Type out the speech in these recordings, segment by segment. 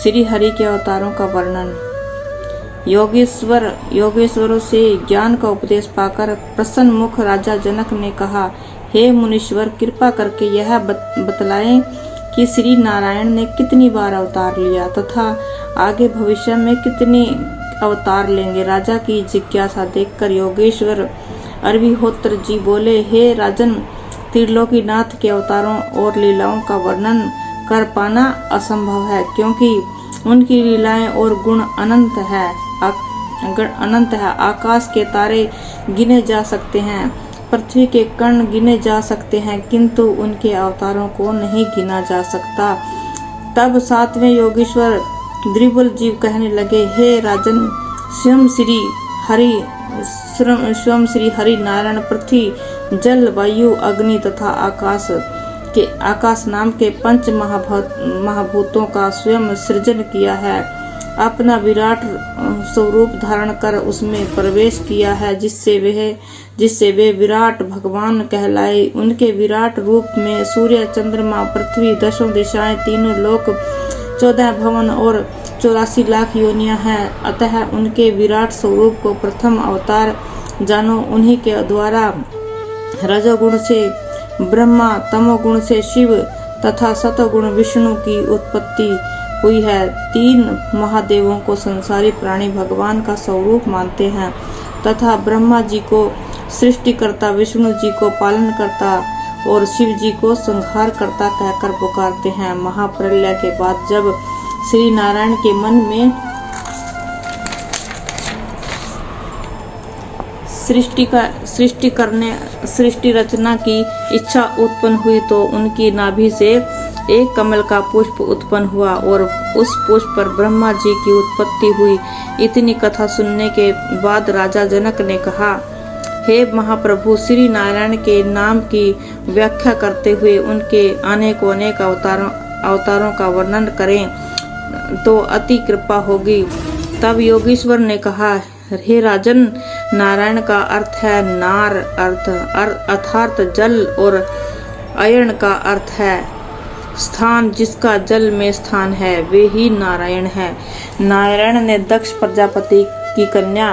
श्री हरि के अवतारों का वर्णन। योगेश्वरों से ज्ञान का उपदेश पाकर प्रसन्न मुख राजा जनक ने कहा, हे मुनीश्वर, कृपा करके यह बतलाएं कि श्री नारायण ने कितनी बार अवतार लिया तथा आगे भविष्य में कितने अवतार लेंगे। राजा की जिज्ञासा देखकर योगेश्वर अरविहोत्र जी बोले, हे राजन, त्रिलोकीनाथ के अवतारों और लीलाओं का वर्णन कर पाना असंभव है, क्योंकि उनकी लीलाएं और गुण अनंत है। आकाश के तारे गिने जा सकते हैं, पृथ्वी के कण गिने जा सकते हैं, किंतु उनके अवतारों को नहीं गिना जा सकता। तब सातवें योगेश्वर द्विबल जीव कहने लगे, हे राजन, स्वयं श्री हरि नारायण पृथ्वी, जल, वायु, अग्नि तथा आकाश नाम के पंच महाभूतों का स्वयं सृजन किया है। अपना विराट स्वरूप धारण कर उसमें प्रवेश किया है, जिससे वे विराट भगवान कहलाए। उनके विराट रूप में सूर्य, चंद्रमा, पृथ्वी, दसों दिशाएं, तीनों लोक, 14 भवन और 84 लाख योनियां हैं। अतः उनके विराट स्वरूप को प्रथम अवतार जानो। उन्हीं के द्वारा रजोगुण से ब्रह्मा, तमोगुण से शिव तथा सतोगुण विष्णु की उत्पत्ति हुई है। 3 महादेवों को संसारी प्राणी भगवान का स्वरूप मानते हैं तथा ब्रह्मा जी को सृष्टिकर्ता, विष्णु जी को पालन करता और शिव जी को संहार करता कहकर पुकारते हैं। महाप्रलय के बाद जब श्री नारायण के मन में सृष्टि रचना की इच्छा उत्पन्न हुई तो उनकी नाभि से एक कमल का पुष्प उत्पन्न हुआ और उस पुष्प पर ब्रह्मा जी की उत्पत्ति हुई। इतनी कथा सुनने के बाद राजा जनक ने कहा, हे महाप्रभु, श्री नारायण के नाम की व्याख्या करते हुए उनके अनेक अवतारों का वर्णन करें तो अति कृपा होगी। तब योगेश्वर ने कहा, हे राजन, नारायण का अर्थ है नार, अर्थात जल, और अयण का अर्थ है स्थान, जिसका जल में स्थान है, वे ही नारायण है। नारायण ने दक्ष प्रजापति की कन्या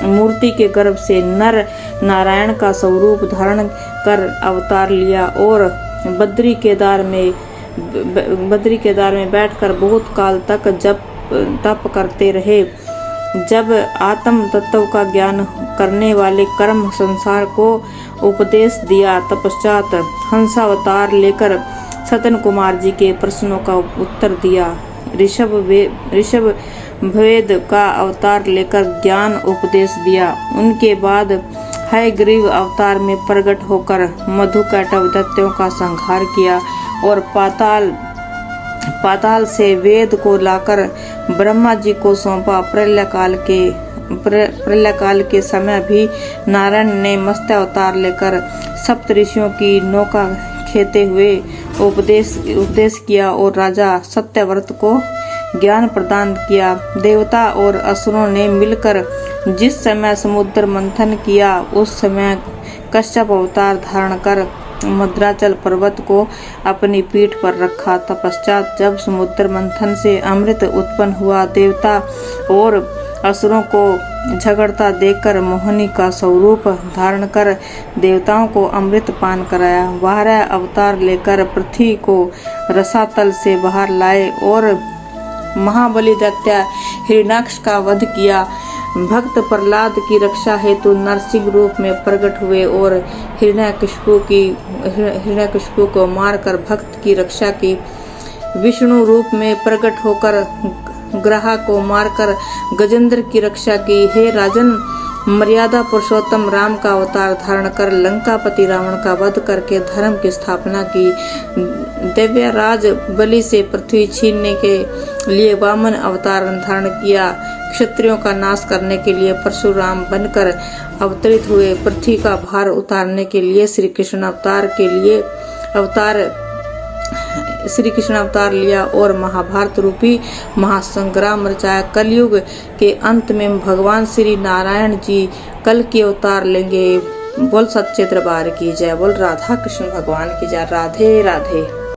मूर्ति के गर्भ से नर नारायण का स्वरूप धारण कर अवतार लिया और बद्री केदार में बैठकर बहुत काल तक तप करते रहे। जब आत्म तत्व का ज्ञान करने वाले कर्म संसार को उपदेश दिया, तपश्चात हंसावतार लेकर सतन कुमार जी के प्रश्नों का उत्तर दिया। ऋषभ भेद का अवतार लेकर ज्ञान उपदेश दिया। उनके बाद हयग्रीव अवतार में प्रकट होकर मधुकैटभ दैत्यों का संहार किया और पाताल से वेद को लाकर ब्रह्मा जी को सौंपा। प्रलय काल के समय भी नारायण ने मत्स्य अवतार लेकर सप्त ऋषियों की नौका खेते हुए उपदेश किया और राजा सत्यव्रत को ज्ञान प्रदान किया। देवता और असुरों ने मिलकर जिस समय समुद्र मंथन किया, उस समय कश्यप अवतार धारण कर मद्राचल पर्वत को अपनी पीठ पर रखा। तपश्चात जब समुद्र मंथन से अमृत उत्पन्न हुआ, देवता और असुरों को झगड़ता देखकर मोहिनी का स्वरूप धारण कर देवताओं को अमृत पान कराया। 12 अवतार लेकर पृथ्वी को रसातल से बाहर लाए और महाबली दैत्य हिरण्याक्ष का वध किया। भक्त प्रहलाद की रक्षा हेतु नरसिंह रूप में प्रकट हुए और हिरण्याकशिपु को मारकर भक्त की रक्षा की। विष्णु रूप में प्रकट होकर ग्रहा को मारकर गजेंद्र की रक्षा की। हे राजन, मर्यादा पुरुषोत्तम राम का अवतार धारण कर लंकापति रावण का वध करके धर्म की स्थापना की। दिव्य राज बलि से पृथ्वी छीनने के लिए वामन अवतार धारण किया। क्षत्रियों का नाश करने के लिए परशुराम बनकर अवतरित हुए। पृथ्वी का भार उतारने के लिए श्री कृष्ण अवतार लिया और महाभारत रूपी महासंग्राम रचाया। कलयुग के अंत में भगवान श्री नारायण जी कल की अवतार लेंगे। बोल सच्चे दरबार की जय। बोल राधा कृष्ण भगवान की जय। राधे राधे।